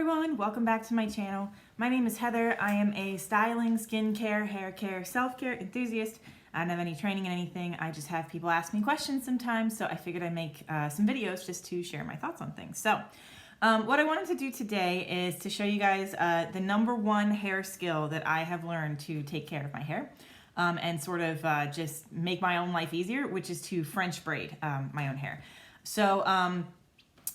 everyone, welcome back to my channel. My name is Heather. I am a styling, skincare, hair care, self-care enthusiast. I don't have any training in anything. I just have people ask me questions sometimes, so I figured I'd make some videos just to share my thoughts on things. So what I wanted to do today is to show you guys the #1 hair skill that I have learned to take care of my hair and sort of just make my own life easier, which is to French braid my own hair. So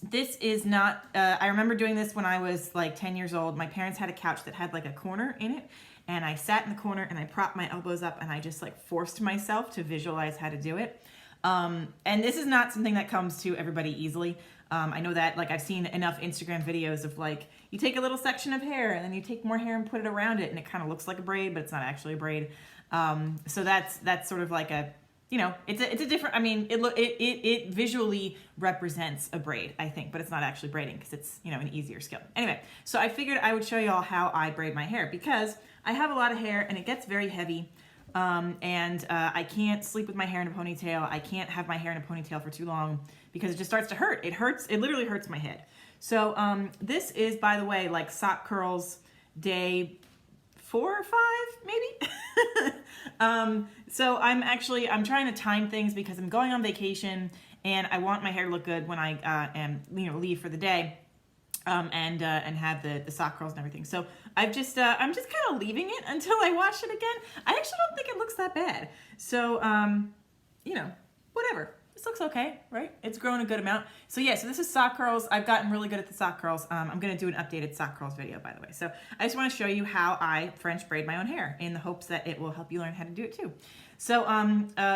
this is not, I remember doing this when I was like 10 years old. My parents had a couch that had like a corner in it, and I sat in the corner and I propped my elbows up and I just like forced myself to visualize how to do it. And this is not something that comes to everybody easily. I know that, like, I've seen enough Instagram videos of like, you take a little section of hair and then you take more hair and put it around it and it kind of looks like a braid, but it's not actually a braid. So that's sort of like a, you know, it's a different, I mean, it visually represents a braid, I think, but it's not actually braiding because it's, you know, an easier skill. Anyway, so I figured I would show you all how I braid my hair because I have a lot of hair and it gets very heavy. I can't sleep with my hair in a ponytail. I can't have my hair in a ponytail for too long because it just starts to hurt. It hurts, it literally hurts my head. So this is, by the way, like sock curls day 4 or 5, maybe. So I'm trying to time things because I'm going on vacation and I want my hair to look good when I leave for the day, and have the sock curls and everything. So I'm just kind of leaving it until I wash it again. I actually don't think it looks that bad. So whatever. This looks okay, right? It's grown a good amount. So yeah, so this is sock curls. I've gotten really good at the sock curls. I'm gonna do an updated sock curls video, by the way. So I just wanna show you how I French braid my own hair in the hopes that it will help you learn how to do it too. So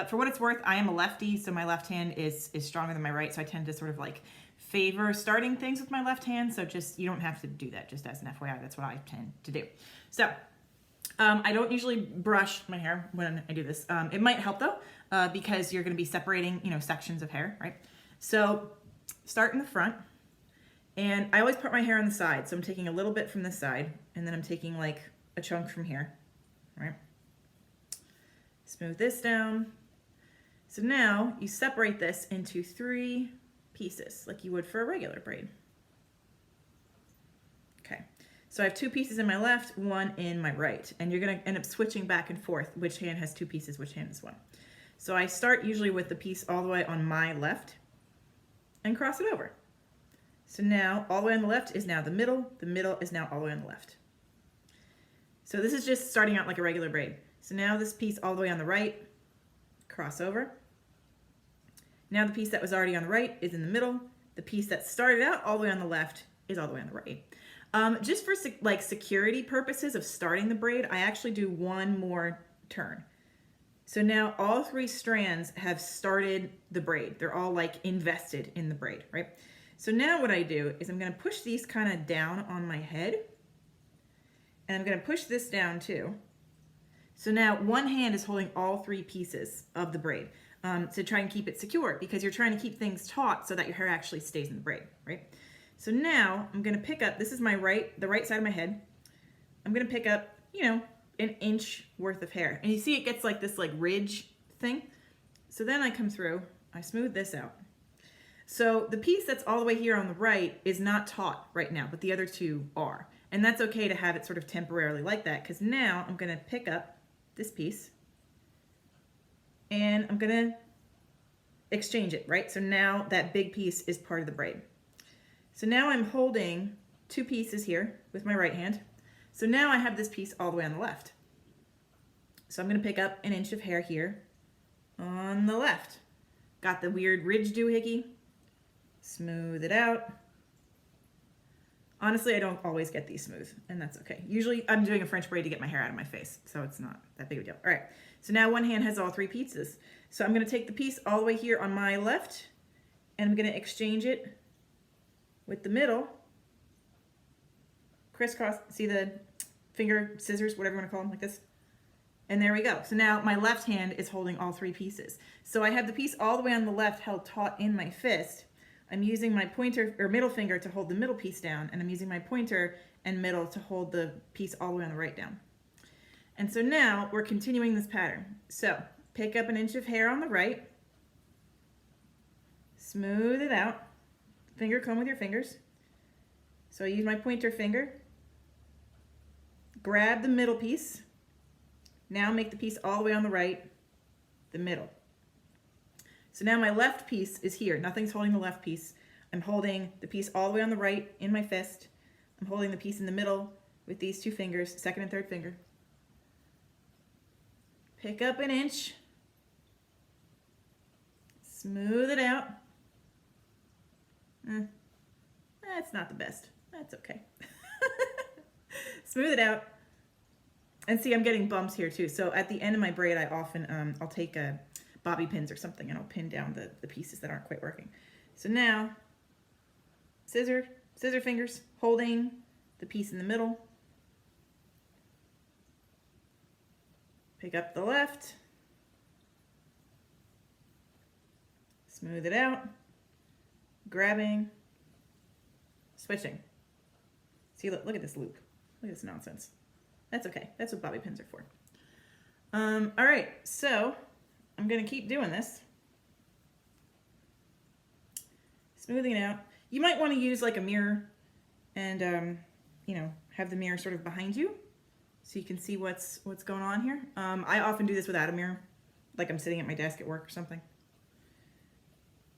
for what it's worth, I am a lefty, so my left hand is stronger than my right, so I tend to sort of like favor starting things with my left hand. So just, you don't have to do that, just as an FYI, that's what I tend to do. So I don't usually brush my hair when I do this. It might help though, because you're gonna be separating, sections of hair, right? So start in the front, and I always put my hair on the side. So I'm taking a little bit from this side, and then I'm taking like a chunk from here, right? Smooth this down. So now you separate this into 3 pieces, like you would for a regular braid. Okay. So I have 2 pieces in my left, 1 in my right, and you're gonna end up switching back and forth which hand has 2 pieces, which hand is 1. So I start usually with the piece all the way on my left and cross it over. So now all the way on the left is now the middle is now all the way on the left. So this is just starting out like a regular braid. So now this piece all the way on the right, cross over. Now the piece that was already on the right is in the middle. The piece that started out all the way on the left is all the way on the right. Just for like security purposes of starting the braid, I actually do 1 more turn. So now all 3 strands have started the braid. They're all like invested in the braid, right? So now what I do is I'm gonna push these kind of down on my head, and I'm gonna push this down too. So now one hand is holding all 3 pieces of the braid to try and keep it secure, because you're trying to keep things taut so that your hair actually stays in the braid, right? So now I'm gonna pick up, this is the right side of my head. I'm gonna pick up, an inch worth of hair. And you see it gets like this like ridge thing. So then I come through, I smooth this out. So the piece that's all the way here on the right is not taut right now, but the other 2 are. And that's okay to have it sort of temporarily like that, because now I'm gonna pick up this piece and I'm gonna exchange it, right? So now that big piece is part of the braid. So now I'm holding 2 pieces here with my right hand. So now I have this piece all the way on the left. So I'm gonna pick up an inch of hair here on the left. Got the weird ridge doohickey. Smooth it out. Honestly, I don't always get these smooth, and that's okay. Usually I'm doing a French braid to get my hair out of my face, so it's not that big of a deal. All right, so now one hand has all 3 pieces. So I'm gonna take the piece all the way here on my left, and I'm gonna exchange it with the middle. Crisscross, see the finger scissors, whatever you want to call them, like this. And there we go. So now my left hand is holding all 3 pieces. So I have the piece all the way on the left held taut in my fist. I'm using my pointer or middle finger to hold the middle piece down, and I'm using my pointer and middle to hold the piece all the way on the right down. And so now we're continuing this pattern. So pick up an inch of hair on the right, smooth it out, finger comb with your fingers, So I use my pointer finger, grab the middle piece. Now make the piece all the way on the right, the middle. So now my left piece is here. Nothing's holding the left piece. I'm holding the piece all the way on the right in my fist. I'm holding the piece in the middle with these two fingers, second and third finger. Pick up an inch. Smooth it out. That's not the best. That's okay. Smooth it out. And see, I'm getting bumps here too. So at the end of my braid, I often, I'll take bobby pins or something and I'll pin down the pieces that aren't quite working. So now, scissor fingers, holding the piece in the middle. Pick up the left. Smooth it out. Grabbing. Switching. See, look at this loop. Look at this nonsense. That's okay. That's what bobby pins are for. All right, so I'm gonna keep doing this. Smoothing it out. You might want to use like a mirror and, you know, have the mirror sort of behind you so you can see what's going on here. I often do this without a mirror, like I'm sitting at my desk at work or something.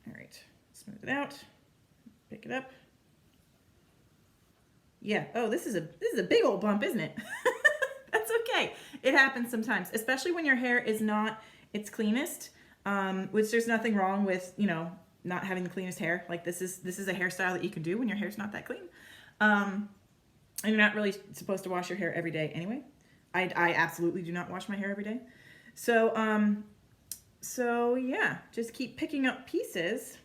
All right, smooth it out, pick it up. Yeah, oh, this is a big old bump, isn't it? That's okay. It happens sometimes, especially when your hair is not its cleanest, which there's nothing wrong with, you know, not having the cleanest hair. Like this is a hairstyle that you can do when your hair's not that clean. And you're not really supposed to wash your hair every day anyway. I absolutely do not wash my hair every day. So, so yeah, just keep picking up pieces.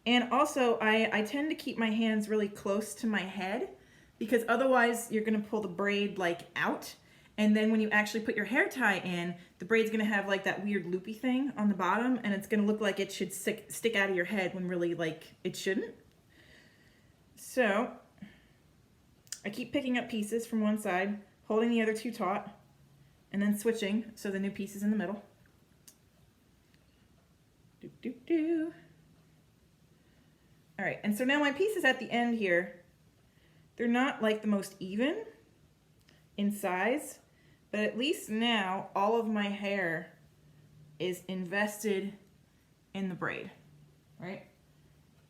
And also I tend to keep my hands really close to my head because otherwise you're gonna pull the braid like out. And then when you actually put your hair tie in, the braid's gonna have like that weird loopy thing on the bottom and it's gonna look like it should stick out of your head when really like it shouldn't. So I keep picking up pieces from one side, holding the other two taut, and then switching so the new piece is in the middle. Do, do, do. All right, and so now my pieces at the end here, they're not like the most even in size, but at least now all of my hair is invested in the braid, right?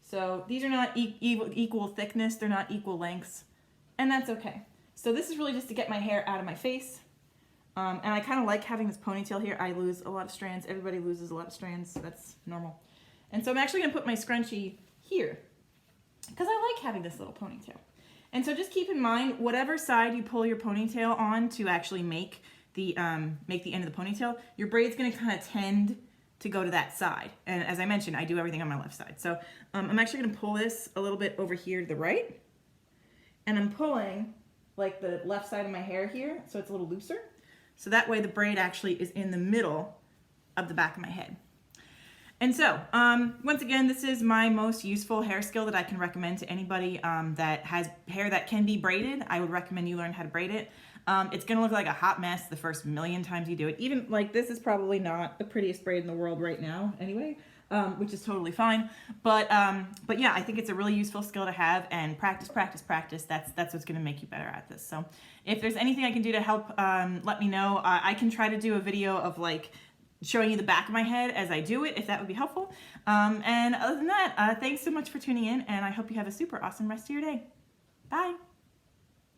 So these are not equal thickness, they're not equal lengths, and that's okay. So this is really just to get my hair out of my face. And I kind of like having this ponytail here. I lose a lot of strands. Everybody loses a lot of strands. That's normal. And so I'm actually going to put my scrunchie here because I like having this little ponytail. And so just keep in mind, whatever side you pull your ponytail on to actually make the end of the ponytail, your braid's going to kind of tend to go to that side. And as I mentioned, I do everything on my left side. So I'm actually going to pull this a little bit over here to the right. And I'm pulling like the left side of my hair here, so it's a little looser. So that way the braid actually is in the middle of the back of my head. And so, once again, this is my most useful hair skill that I can recommend to anybody that has hair that can be braided. I would recommend you learn how to braid it. It's gonna look like a hot mess the first million times you do it. Even like this is probably not the prettiest braid in the world right now anyway, which is totally fine. But yeah, I think it's a really useful skill to have, and practice, practice, practice. That's what's gonna make you better at this. So if there's anything I can do to help, let me know. I can try to do a video of like showing you the back of my head as I do it, if that would be helpful. And other than that, thanks so much for tuning in, and I hope you have a super awesome rest of your day. Bye.